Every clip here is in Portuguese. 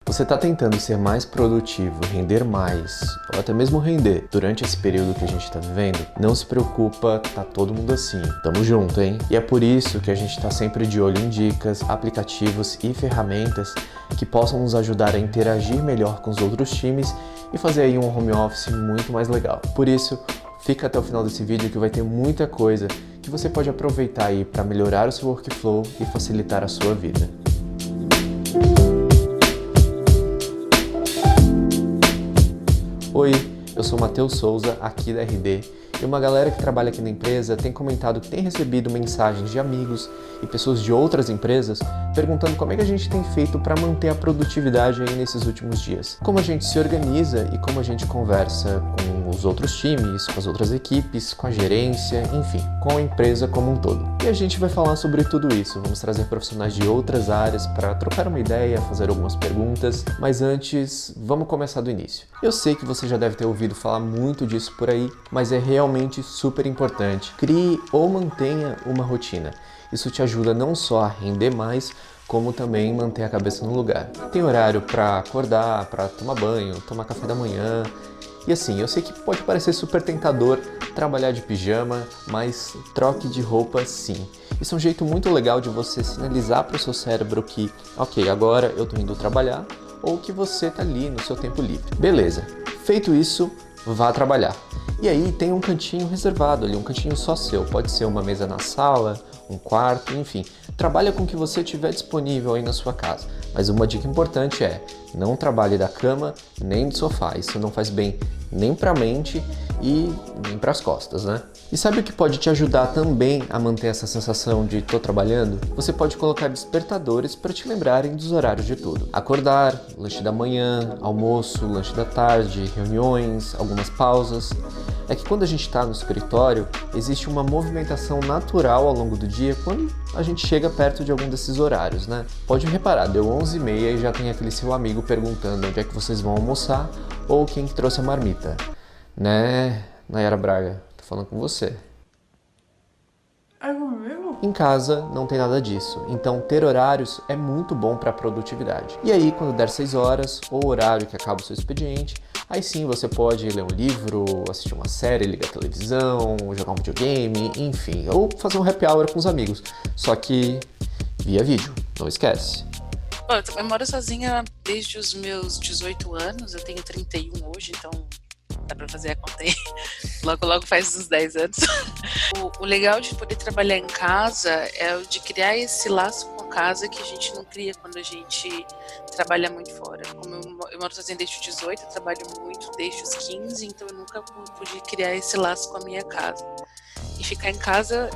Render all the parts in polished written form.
Você está tentando ser mais produtivo, render mais, ou até mesmo render durante esse período que a gente está vivendo? Não se preocupa, tá todo mundo assim. Tamo junto, hein? E é por isso que a gente está sempre de olho em dicas, aplicativos e ferramentas que possam nos ajudar a interagir melhor com os outros times e fazer aí um home office muito mais legal. Por isso, fica até o final desse vídeo que vai ter muita coisa que você pode aproveitar aí para melhorar o seu workflow e facilitar a sua vida. Oi, eu sou Matheus Souza, aqui da RD, e uma galera que trabalha aqui na empresa tem comentado que tem recebido mensagens de amigos e pessoas de outras empresas perguntando como é que a gente tem feito para manter a produtividade aí nesses últimos dias. Como a gente se organiza e como a gente conversa com os outros times, com as outras equipes, com a gerência, enfim, com a empresa como um todo. E a gente vai falar sobre tudo isso, vamos trazer profissionais de outras áreas para trocar uma ideia, fazer algumas perguntas, mas antes, vamos começar do início. Eu sei que você já deve ter ouvido falar muito disso por aí, mas é realmente super importante. Crie ou mantenha uma rotina. Isso te ajuda não só a render mais, como também manter a cabeça no lugar. Tem horário para acordar, para tomar banho, tomar café da manhã. E assim, eu sei que pode parecer super tentador trabalhar de pijama, mas troque de roupa sim. Isso é um jeito muito legal de você sinalizar para o seu cérebro que, ok, agora eu tô indo trabalhar, ou que você tá ali no seu tempo livre. Beleza, feito isso, vá trabalhar. E aí tem um cantinho reservado ali, um cantinho só seu. Pode ser uma mesa na sala, um quarto, enfim. Trabalha com o que você tiver disponível aí na sua casa. Mas uma dica importante é, não trabalhe da cama nem do sofá. Isso não faz bem nem para a mente e nem para as costas, né? E sabe o que pode te ajudar também a manter essa sensação de tô trabalhando? Você pode colocar despertadores para te lembrarem dos horários de tudo. Acordar, lanche da manhã, almoço, lanche da tarde, reuniões, algumas pausas. É que quando a gente está no escritório, existe uma movimentação natural ao longo do dia quando a gente chega perto de algum desses horários, né? Pode reparar, deu 11h30 e já tem aquele seu amigo perguntando onde é que vocês vão almoçar ou quem que trouxe a marmita. Né, Nayara Braga? Tô falando com você. Em casa não tem nada disso, então ter horários é muito bom para a produtividade. E aí, quando der 6 horas, ou o horário que acaba o seu expediente, aí sim você pode ler um livro, assistir uma série, ligar a televisão, jogar um videogame, enfim, ou fazer um happy hour com os amigos, só que via vídeo, não esquece. Bom, eu moro sozinha desde os meus 18 anos, eu tenho 31 hoje, então dá pra fazer a conta aí. Logo faz uns 10 anos. O legal de poder trabalhar em casa é o de criar esse laço com a casa que a gente não cria quando a gente trabalha muito fora. Como eu moro sozinha desde os 18, eu trabalho muito desde os 15, então eu nunca pude criar esse laço com a minha casa. E ficar em casa,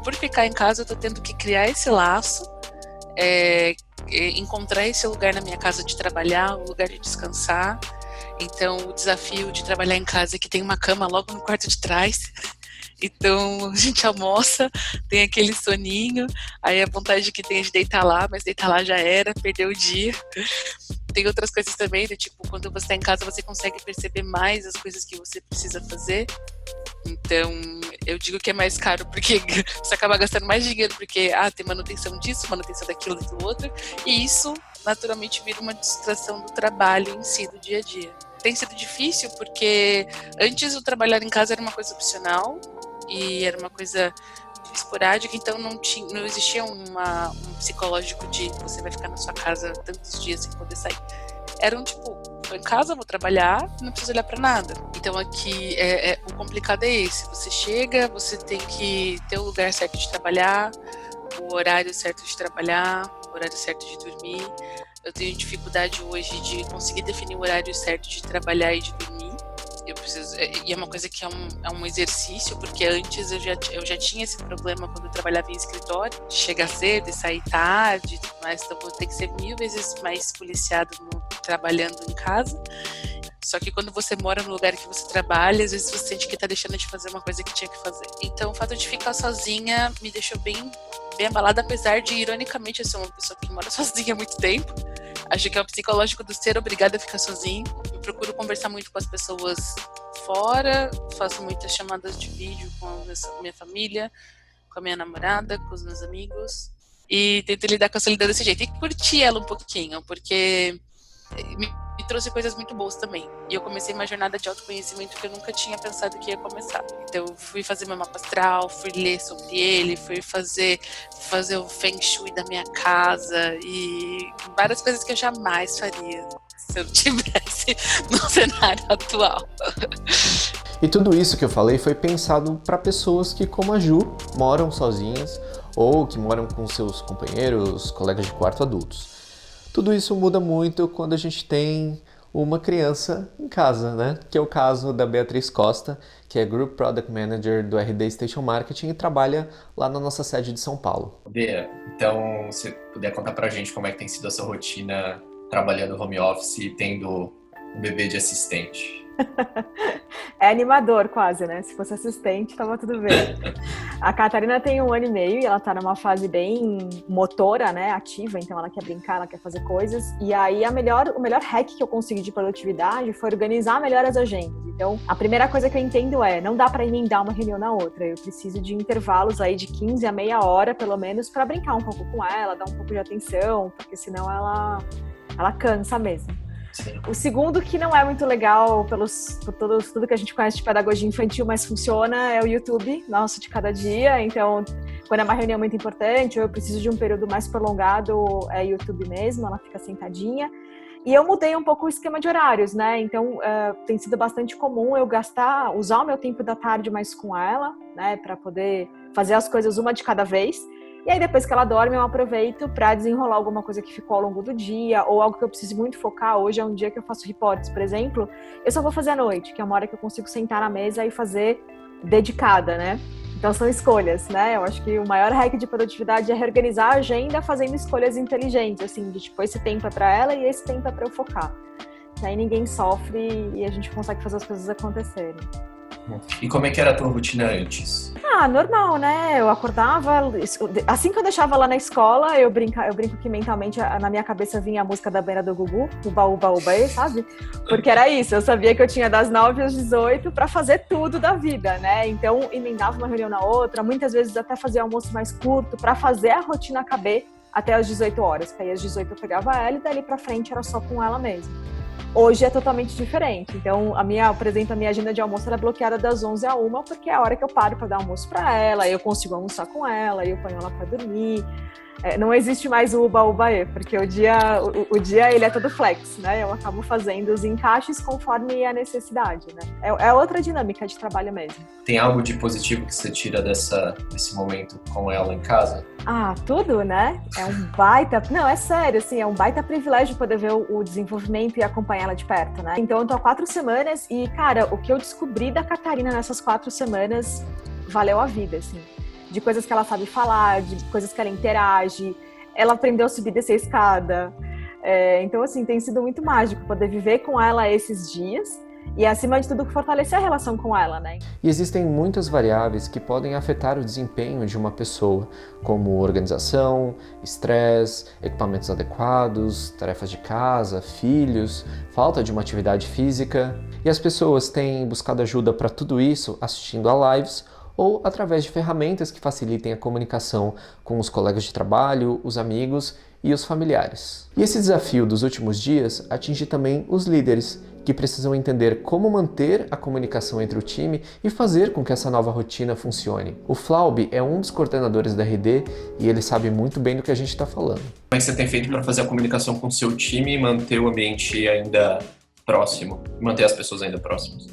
por ficar em casa, eu tô tendo que criar esse laço, encontrar esse lugar na minha casa de trabalhar, um lugar de descansar. Então, o desafio de trabalhar em casa é que tem uma cama logo no quarto de trás. Então, a gente almoça, tem aquele soninho, aí a vontade que tem é de deitar lá, mas deitar lá já era, perdeu o dia. Tem outras coisas também, do tipo, quando você está em casa, você consegue perceber mais as coisas que você precisa fazer. Então, eu digo que é mais caro porque você acaba gastando mais dinheiro porque tem manutenção disso, manutenção daquilo, daquilo outro, e isso naturalmente vira uma distração do trabalho em si, do dia a dia. Tem sido difícil porque antes o trabalhar em casa era uma coisa opcional e era uma coisa esporádica, então não existia um psicológico de você vai ficar na sua casa tantos dias sem poder sair. Era tô em casa, vou trabalhar, não preciso olhar pra nada. Então aqui, o complicado é esse, você chega, você tem que ter o lugar certo de trabalhar, o horário certo de trabalhar, o horário certo de dormir. Eu tenho dificuldade hoje de conseguir definir o horário certo de trabalhar e de dormir. E é uma coisa que é um exercício, porque antes eu já tinha esse problema quando eu trabalhava em escritório, de chegar cedo e sair tarde, mas então vou ter que ser 1000 vezes mais policiado trabalhando em casa. Só que quando você mora no lugar que você trabalha, às vezes você sente que tá deixando de fazer uma coisa que tinha que fazer. Então o fato de ficar sozinha me deixou bem abalada, apesar de, ironicamente, eu sou uma pessoa que mora sozinha há muito tempo. Acho que é o psicológico do ser obrigada a ficar sozinho. Eu procuro conversar muito com as pessoas fora, faço muitas chamadas de vídeo com a minha família, com a minha namorada, com os meus amigos. e tento lidar com a solidão desse jeito. E curti ela um pouquinho, porque me trouxe coisas muito boas também. E eu comecei uma jornada de autoconhecimento que eu nunca tinha pensado que ia começar. Então, eu fui fazer meu mapa astral, fui ler sobre ele, fui fazer o Feng Shui da minha casa e várias coisas que eu jamais faria se eu tivesse no cenário atual. E tudo isso que eu falei foi pensado para pessoas que, como a Ju, moram sozinhas ou que moram com seus companheiros, colegas de quarto adultos. Tudo isso muda muito quando a gente tem uma criança em casa, né? Que é o caso da Beatriz Costa, que é Group Product Manager do RD Station Marketing e trabalha lá na nossa sede de São Paulo. Bea, então, se puder contar pra gente como é que tem sido a sua rotina trabalhando home office e tendo um bebê de assistente. É animador quase, né? Se fosse assistente, tava tudo bem. A Catarina tem 1 ano e meio e ela tá numa fase bem motora, né? Ativa, então ela quer brincar, ela quer fazer coisas. E aí o melhor hack que eu consegui de produtividade foi organizar melhor as agendas. Então, a primeira coisa que eu entendo é, não dá pra emendar uma reunião na outra. Eu preciso de intervalos aí de 15 a meia hora, pelo menos, pra brincar um pouco com ela, dar um pouco de atenção, porque senão ela cansa mesmo. Sim. O segundo, que não é muito legal por tudo que a gente conhece de pedagogia infantil, mas funciona, é o YouTube, nosso de cada dia. Então, quando é uma reunião muito importante, ou eu preciso de um período mais prolongado, é YouTube mesmo, ela fica sentadinha. E eu mudei um pouco o esquema de horários, né? Então, tem sido bastante comum eu usar o meu tempo da tarde mais com ela, né? Para poder fazer as coisas uma de cada vez. E aí, depois que ela dorme, eu aproveito para desenrolar alguma coisa que ficou ao longo do dia, ou algo que eu preciso muito focar. Hoje é um dia que eu faço reportes, por exemplo. Eu só vou fazer à noite, que é uma hora que eu consigo sentar na mesa e fazer dedicada, né? Então, são escolhas, né? Eu acho que o maior hack de produtividade é reorganizar a agenda fazendo escolhas inteligentes, assim, de tipo, esse tempo é para ela e esse tempo é para eu focar. Que aí ninguém sofre e a gente consegue fazer as coisas acontecerem. E como é que era a tua rotina antes? Normal, né? Eu acordava, assim que eu deixava lá na escola, eu brinco que mentalmente na minha cabeça vinha a música da banda do Gugu, Uba Uba Uba, sabe? Porque era isso, eu sabia que eu tinha das 9 às 18 para fazer tudo da vida, né? Então, emendava uma reunião na outra, muitas vezes até fazia almoço mais curto para fazer a rotina caber até às 18 horas, porque aí às 18 eu pegava ela e dali pra frente era só com ela mesmo. Hoje é totalmente diferente. Então, por exemplo, a minha agenda de almoço era bloqueada das 11 a 1, porque é a hora que eu paro para dar almoço para ela, eu consigo almoçar com ela, eu ponho ela para dormir. Não existe mais o uba-uba-e, porque o dia ele é todo flex, né? Eu acabo fazendo os encaixes conforme a necessidade, né? É outra dinâmica de trabalho mesmo. Tem algo de positivo que você tira desse momento com ela em casa? Tudo, né? É um baita... Não, é sério, assim, é um baita privilégio poder ver o desenvolvimento e acompanhar ela de perto, né? Então, eu tô há 4 semanas e, cara, o que eu descobri da Catarina nessas 4 semanas valeu a vida, assim. De coisas que ela sabe falar, de coisas que ela interage. Ela aprendeu a subir e descer a escada. Então, assim, tem sido muito mágico poder viver com ela esses dias e, acima de tudo, fortalecer a relação com ela, né? E existem muitas variáveis que podem afetar o desempenho de uma pessoa, como organização, estresse, equipamentos adequados, tarefas de casa, filhos, falta de uma atividade física. E as pessoas têm buscado ajuda para tudo isso assistindo a lives ou através de ferramentas que facilitem a comunicação com os colegas de trabalho, os amigos e os familiares. E esse desafio dos últimos dias atinge também os líderes, que precisam entender como manter a comunicação entre o time e fazer com que essa nova rotina funcione. O Flaub é um dos coordenadores da RD e ele sabe muito bem do que a gente está falando. Como é que você tem feito para fazer a comunicação com o seu time e manter o ambiente ainda próximo, manter as pessoas ainda próximas?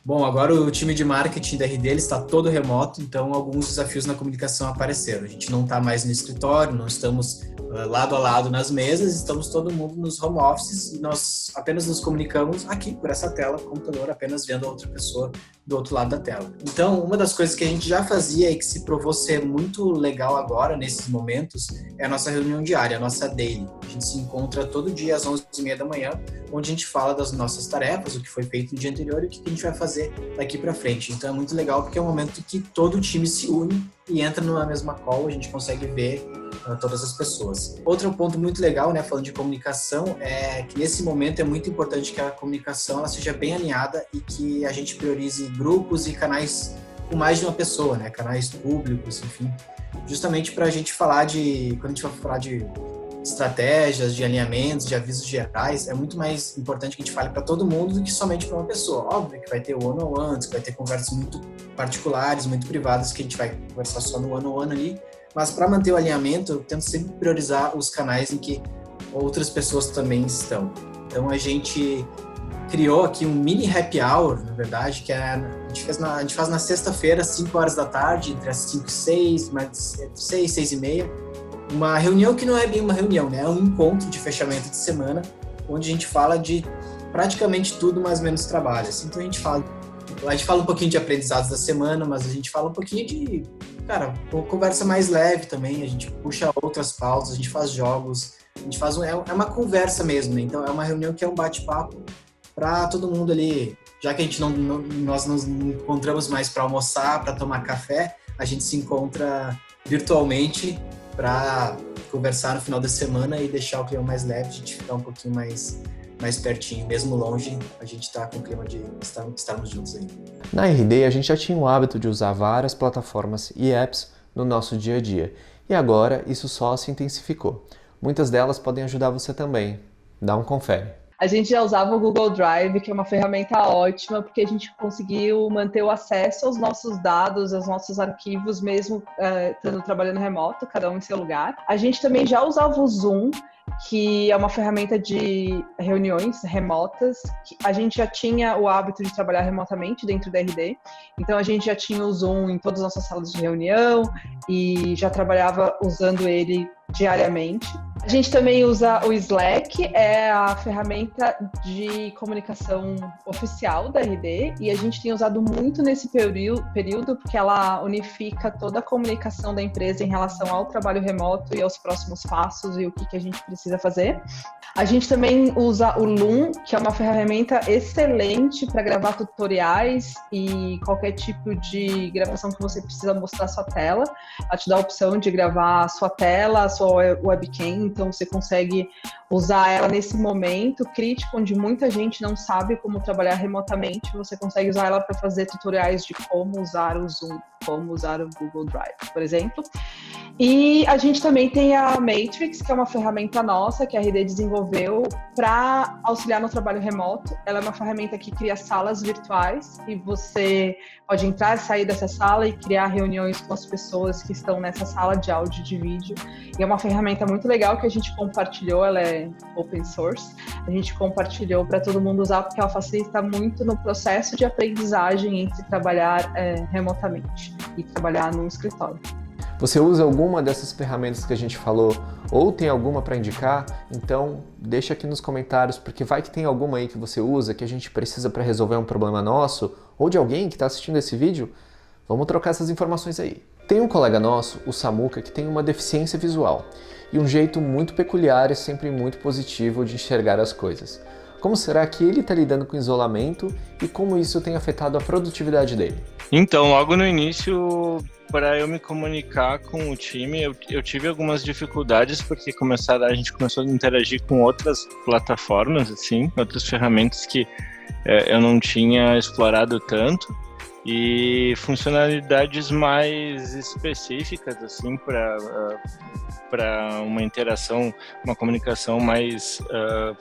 Bom, agora o time de marketing da RD ele está todo remoto, então alguns desafios na comunicação apareceram. A gente não está mais no escritório, não estamos lado a lado nas mesas, estamos todo mundo nos home offices e nós apenas nos comunicamos aqui por essa tela, computador, apenas vendo a outra pessoa do outro lado da tela. Então, uma das coisas que a gente já fazia e que se provou ser muito legal agora, nesses momentos, é a nossa reunião diária, a nossa daily. A gente se encontra todo dia às 11h30 da manhã, onde a gente fala das nossas tarefas, o que foi feito no dia anterior e o que a gente vai fazer daqui para frente. Então, é muito legal porque é um momento que todo o time se une e entra numa mesma call, a gente consegue ver todas as pessoas. Outro ponto muito legal, né, falando de comunicação, é que nesse momento é muito importante que a comunicação ela seja bem alinhada e que a gente priorize grupos e canais com mais de uma pessoa, né? Canais públicos, enfim. Justamente para a gente falar quando a gente vai falar de estratégias, de alinhamentos, de avisos gerais, é muito mais importante que a gente fale para todo mundo do que somente para uma pessoa. Óbvio que vai ter one-on-ones, que vai ter conversas muito particulares, muito privadas, que a gente vai conversar só no one-on-one ali, mas para manter o alinhamento, eu tento sempre priorizar os canais em que outras pessoas também estão. Então a gente criou aqui um mini happy hour, na verdade, que a gente faz na sexta-feira, às 5 horas da tarde, entre as 5 e 6, mas entre 6 e 6 e meia, uma reunião que não é bem uma reunião, né? É um encontro de fechamento de semana, onde a gente fala de praticamente tudo, mais ou menos trabalho. Assim, então a gente fala um pouquinho de aprendizados da semana, mas a gente fala um pouquinho de, conversa mais leve também, a gente puxa outras pausas, a gente faz jogos, a gente faz é uma conversa mesmo, né? Então é uma reunião que é um bate-papo para todo mundo ali, já que a gente nós nos encontramos mais para almoçar, para tomar café, a gente se encontra virtualmente para conversar no final da semana e deixar o clima mais leve, a gente ficar um pouquinho mais pertinho, mesmo longe, a gente está com o clima de estarmos juntos aí. Na RD, a gente já tinha o hábito de usar várias plataformas e apps no nosso dia a dia, e agora isso só se intensificou. Muitas delas podem ajudar você também. Dá um confere. A gente já usava o Google Drive, que é uma ferramenta ótima, porque a gente conseguiu manter o acesso aos nossos dados, aos nossos arquivos, mesmo estando trabalhando remoto, cada um em seu lugar. A gente também já usava o Zoom, que é uma ferramenta de reuniões remotas. A gente já tinha o hábito de trabalhar remotamente dentro da RD, então a gente já tinha o Zoom em todas as nossas salas de reunião e já trabalhava usando ele diariamente. A gente também usa o Slack, é a ferramenta de comunicação oficial da RD, e a gente tem usado muito nesse período porque ela unifica toda a comunicação da empresa em relação ao trabalho remoto e aos próximos passos e o que a gente precisa fazer. A gente também usa o Loom, que é uma ferramenta excelente para gravar tutoriais e qualquer tipo de gravação que você precisa mostrar a sua tela. Ela te dá a opção de gravar a sua tela, a sua webcam, então você consegue usar ela nesse momento crítico, onde muita gente não sabe como trabalhar remotamente. Você consegue usar ela para fazer tutoriais de como usar o Zoom, como usar o Google Drive, por exemplo. E a gente também tem a Matrix, que é uma ferramenta nossa, que a RD desenvolveu para auxiliar no trabalho remoto. Ela é uma ferramenta que cria salas virtuais e você pode entrar e sair dessa sala e criar reuniões com as pessoas que estão nessa sala de áudio e de vídeo. E é uma ferramenta muito legal que a gente compartilhou, ela é open source. A gente compartilhou para todo mundo usar porque ela facilita muito no processo de aprendizagem entre trabalhar remotamente e trabalhar no escritório. Você usa alguma dessas ferramentas que a gente falou ou tem alguma para indicar? Então deixa aqui nos comentários, porque vai que tem alguma aí que você usa que a gente precisa para resolver um problema nosso ou de alguém que está assistindo esse vídeo. Vamos trocar essas informações aí. Tem um colega nosso, o Samuca, que tem uma deficiência visual e um jeito muito peculiar e sempre muito positivo de enxergar as coisas. Como será que ele está lidando com isolamento e como isso tem afetado a produtividade dele? Então, logo no início, para eu me comunicar com o time, eu tive algumas dificuldades porque a gente começou a interagir com outras plataformas, assim, outras ferramentas que eu não tinha explorado tanto e funcionalidades mais específicas, assim, para uma interação, uma comunicação mais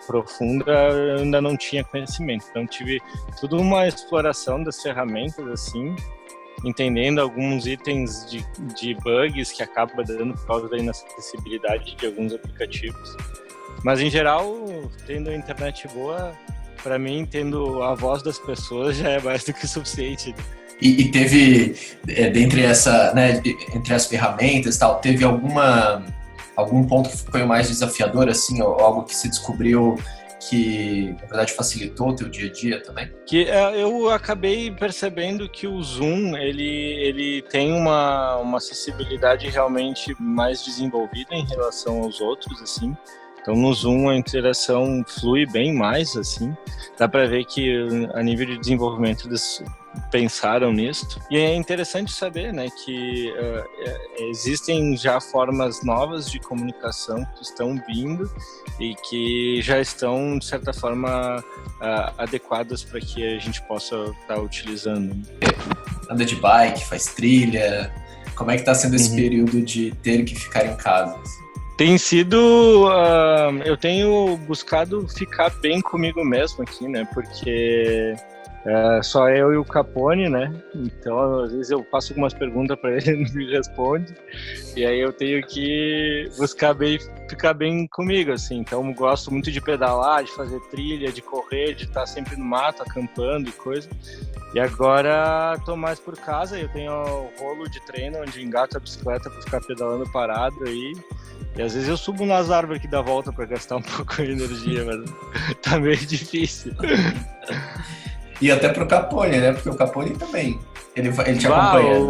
profunda, eu ainda não tinha conhecimento. Então tive toda uma exploração das ferramentas, assim, entendendo alguns itens de bugs que acaba dando por causa da inacessibilidade de alguns aplicativos. Mas em geral, tendo a internet boa, para mim, tendo a voz das pessoas já é mais do que suficiente. E teve, dentre entre as ferramentas e tal, teve algum ponto que foi o mais desafiador, assim, ou algo que se descobriu que, na verdade, facilitou o teu dia a dia também? Que eu acabei percebendo que o Zoom, ele tem uma acessibilidade realmente mais desenvolvida em relação aos outros, assim. Então no Zoom a interação flui bem mais, assim. Dá para ver que a nível de desenvolvimento eles pensaram nisso. E é interessante saber, né, que existem já formas novas de comunicação que estão vindo e que já estão, de certa forma, adequadas para que a gente possa estar utilizando. Anda de bike, faz trilha. Como é que está sendo esse período de ter que ficar em casa? Tem sido... eu tenho buscado ficar bem comigo mesmo aqui, né? Porque só eu e o Capone, né? Então, às vezes eu faço algumas perguntas para ele e ele me responde. E aí eu tenho que buscar ficar bem comigo, assim. Então, eu gosto muito de pedalar, de fazer trilha, de correr, de estar sempre no mato, acampando e coisa. E agora tô mais por casa, eu tenho o rolo de treino onde engato a bicicleta para ficar pedalando parado aí. E às vezes eu subo nas árvores que dá volta para gastar um pouco de energia, mas tá meio difícil. E até pro Capone, né? Porque o Capone também, ele te acompanha.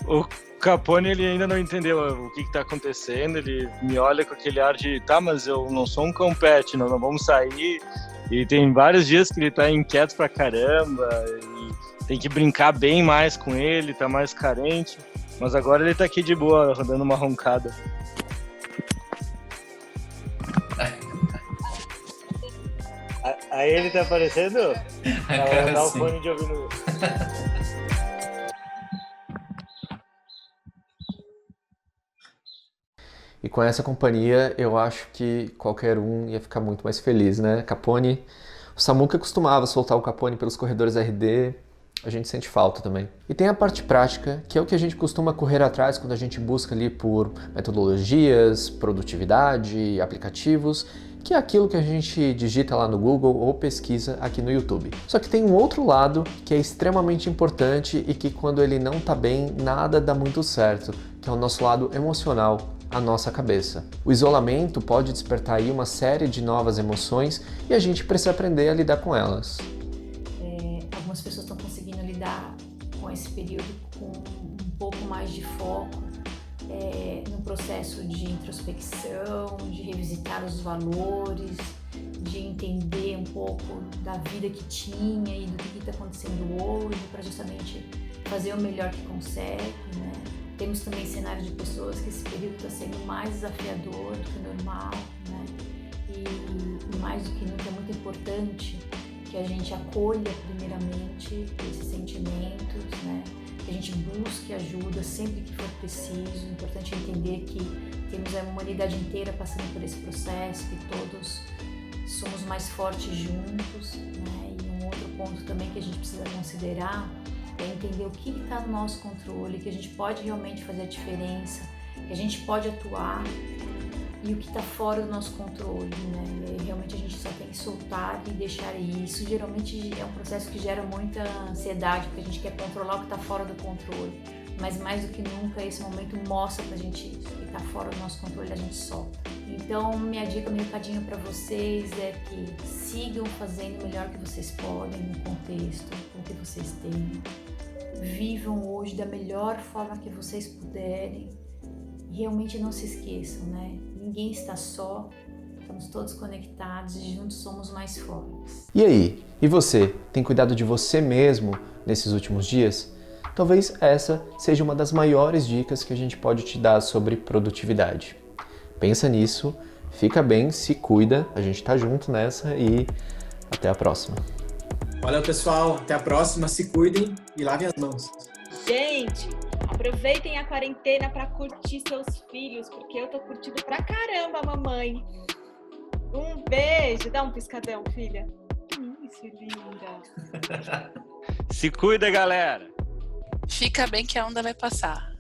O Capone, ele ainda não entendeu o que tá acontecendo, ele me olha com aquele ar de, tá, mas eu não sou um cão pet, não vamos sair. E tem vários dias que ele tá inquieto pra caramba, e tem que brincar bem mais com ele, tá mais carente. Mas agora ele tá aqui de boa, dando uma roncada. Aí ele tá aparecendo? Vai dar o fone de ouvido. E com essa companhia, eu acho que qualquer um ia ficar muito mais feliz, né? Capone, o Samuca costumava soltar o Capone pelos corredores RD, a gente sente falta também. E tem a parte prática, que é o que a gente costuma correr atrás quando a gente busca ali por metodologias, produtividade, aplicativos, que é aquilo que a gente digita lá no Google ou pesquisa aqui no YouTube. Só que tem um outro lado que é extremamente importante e que quando ele não tá bem, nada dá muito certo, que é o nosso lado emocional, a nossa cabeça. O isolamento pode despertar aí uma série de novas emoções e a gente precisa aprender a lidar com elas. Algumas pessoas estão conseguindo lidar com esse período com um pouco mais de foco no processo de introspecção, de revisitar os valores, de entender um pouco da vida que tinha e do que está acontecendo hoje, para justamente fazer o melhor que consegue, né? Temos também cenário de pessoas que esse período está sendo mais desafiador do que normal, né? E mais do que nunca é muito importante que a gente acolha primeiramente esses sentimentos, né? Que a gente busque ajuda sempre que for preciso. É importante entender que temos a humanidade inteira passando por esse processo, que todos somos mais fortes juntos, né? E um outro ponto também que a gente precisa considerar é entender o que está no nosso controle, que a gente pode realmente fazer a diferença, que a gente pode atuar, e o que está fora do nosso controle, né? E realmente a gente só tem que soltar e deixar ir. Isso geralmente é um processo que gera muita ansiedade, porque a gente quer controlar o que está fora do controle. Mas mais do que nunca, esse momento mostra pra gente que está fora do nosso controle, a gente solta. Então, minha dica, meu recadinho para vocês é que sigam fazendo o melhor que vocês podem no contexto, com o que vocês têm. Vivam hoje da melhor forma que vocês puderem. E realmente não se esqueçam, né? Ninguém está só, estamos todos conectados e juntos somos mais fortes. E aí? E você? Tem cuidado de você mesmo nesses últimos dias? Talvez essa seja uma das maiores dicas que a gente pode te dar sobre produtividade. Pensa nisso, fica bem, se cuida, a gente tá junto nessa e até a próxima. Valeu, pessoal, até a próxima, se cuidem e lavem as mãos. Gente, aproveitem a quarentena para curtir seus filhos, porque eu tô curtindo pra caramba, mamãe. Um beijo, dá um piscadão, filha. Isso, linda. Se cuida, galera! Fica bem que a onda vai passar.